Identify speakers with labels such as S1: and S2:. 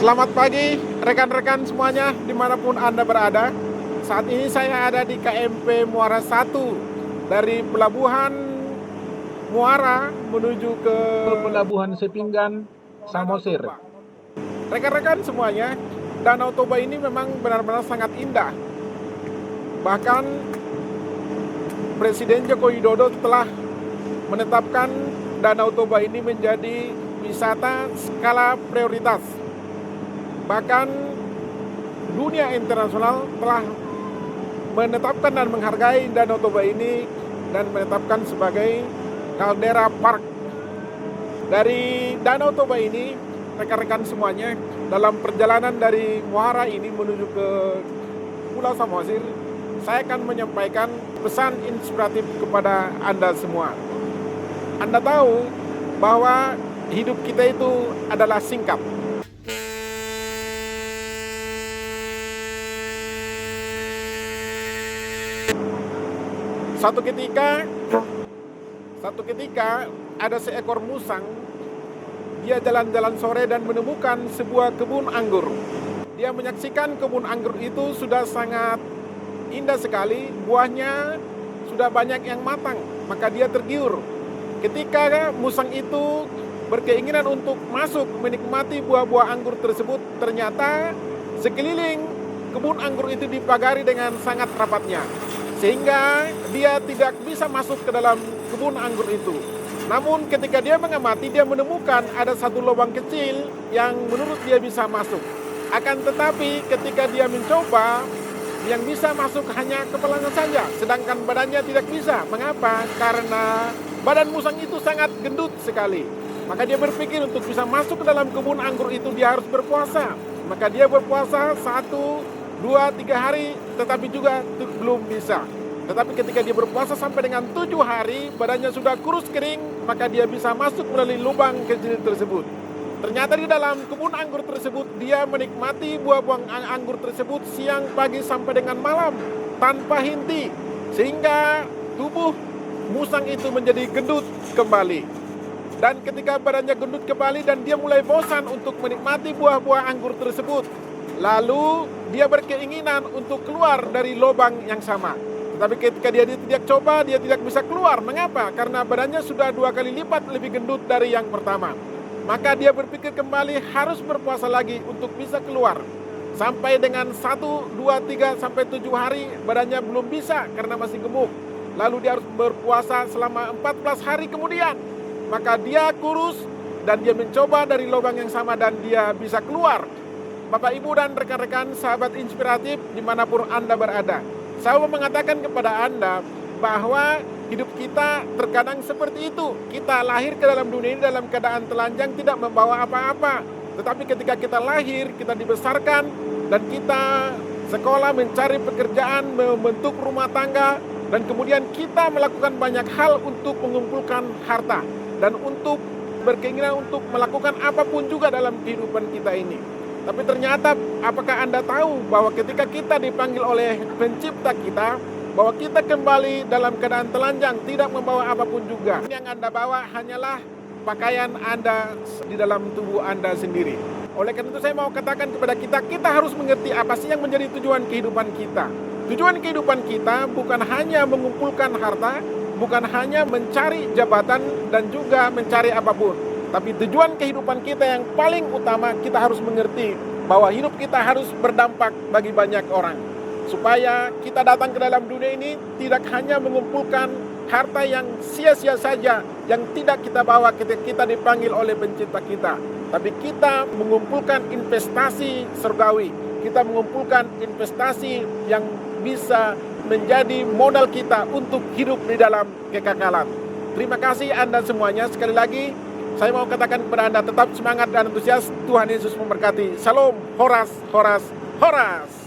S1: Selamat pagi rekan-rekan semuanya dimanapun Anda berada. Saat ini saya ada di KMP Muara 1 dari Pelabuhan Muara menuju ke
S2: Pelabuhan Sepinggan, Samosir.
S1: Rekan-rekan semuanya, Danau Toba ini memang benar-benar sangat indah. Bahkan Presiden Joko Widodo telah menetapkan Danau Toba ini menjadi wisata skala prioritas. Bahkan dunia internasional telah menetapkan dan menghargai Danau Toba ini dan menetapkan sebagai Caldera Park. Dari Danau Toba ini, rekan-rekan semuanya, dalam perjalanan dari Muara ini menuju ke Pulau Samosir, saya akan menyampaikan pesan inspiratif kepada Anda semua. Anda tahu bahwa hidup kita itu adalah singkat. Satu ketika ada seekor musang. Dia jalan-jalan sore dan menemukan sebuah kebun anggur. Dia menyaksikan kebun anggur itu sudah sangat indah sekali, buahnya sudah banyak yang matang, maka dia tergiur. Ketika musang itu berkeinginan untuk masuk menikmati buah-buah anggur tersebut, ternyata sekeliling kebun anggur itu dipagari dengan sangat rapatnya, sehingga dia tidak bisa masuk ke dalam kebun anggur itu. Namun ketika dia mengamati, dia menemukan ada satu lubang kecil yang menurut dia bisa masuk. Akan tetapi ketika dia mencoba, yang bisa masuk hanya kepalanya saja, sedangkan badannya tidak bisa. Mengapa? Karena badan musang itu sangat gendut sekali. Maka dia berpikir untuk bisa masuk ke dalam kebun anggur itu dia harus berpuasa. Maka dia berpuasa 1, 2, 3 hari, tetapi juga belum bisa. Tetapi ketika dia berpuasa sampai dengan 7 hari, badannya sudah kurus kering, maka dia bisa masuk melalui lubang kecil tersebut. Ternyata di dalam kebun anggur tersebut, dia menikmati buah-buah anggur tersebut siang, pagi, sampai dengan malam, tanpa henti. Sehingga tubuh musang itu menjadi gendut kembali. Dan ketika badannya gendut kembali dan dia mulai bosan untuk menikmati buah-buah anggur tersebut, lalu dia berkeinginan untuk keluar dari lubang yang sama. Tetapi ketika dia tidak coba, dia tidak bisa keluar. Mengapa? Karena badannya sudah 2 kali lipat lebih gendut dari yang pertama. Maka dia berpikir kembali harus berpuasa lagi untuk bisa keluar. Sampai dengan 1, 2, 3, sampai 7 hari badannya belum bisa karena masih gemuk. Lalu dia harus berpuasa selama 14 hari kemudian. Maka dia kurus dan dia mencoba dari lubang yang sama dan dia bisa keluar. Bapak, Ibu, dan rekan-rekan sahabat inspiratif dimanapun Anda berada. Saya mau mengatakan kepada Anda bahwa hidup kita terkadang seperti itu. Kita lahir ke dalam dunia ini dalam keadaan telanjang, tidak membawa apa-apa. Tetapi ketika kita lahir, kita dibesarkan dan kita sekolah, mencari pekerjaan, membentuk rumah tangga, dan kemudian kita melakukan banyak hal untuk mengumpulkan harta dan untuk berkeinginan untuk melakukan apapun juga dalam kehidupan kita ini. Tapi ternyata apakah Anda tahu bahwa ketika kita dipanggil oleh pencipta kita, bahwa kita kembali dalam keadaan telanjang, tidak membawa apapun juga. Yang Anda bawa hanyalah pakaian Anda di dalam tubuh Anda sendiri. Oleh karena itu saya mau katakan kepada kita harus mengerti apa sih yang menjadi tujuan kehidupan kita. Tujuan kehidupan kita bukan hanya mengumpulkan harta, bukan hanya mencari jabatan dan juga mencari apapun. Tapi tujuan kehidupan kita yang paling utama, kita harus mengerti bahwa hidup kita harus berdampak bagi banyak orang. Supaya kita datang ke dalam dunia ini tidak hanya mengumpulkan harta yang sia-sia saja, yang tidak kita bawa ketika kita dipanggil oleh pencipta kita. Tapi kita mengumpulkan investasi surgawi. Kita mengumpulkan investasi yang bisa menjadi modal kita untuk hidup di dalam kekekalan. Terima kasih Anda semuanya. Sekali lagi, saya mau katakan kepada Anda, tetap semangat dan antusias. Tuhan Yesus memberkati. Shalom, horas, horas, horas.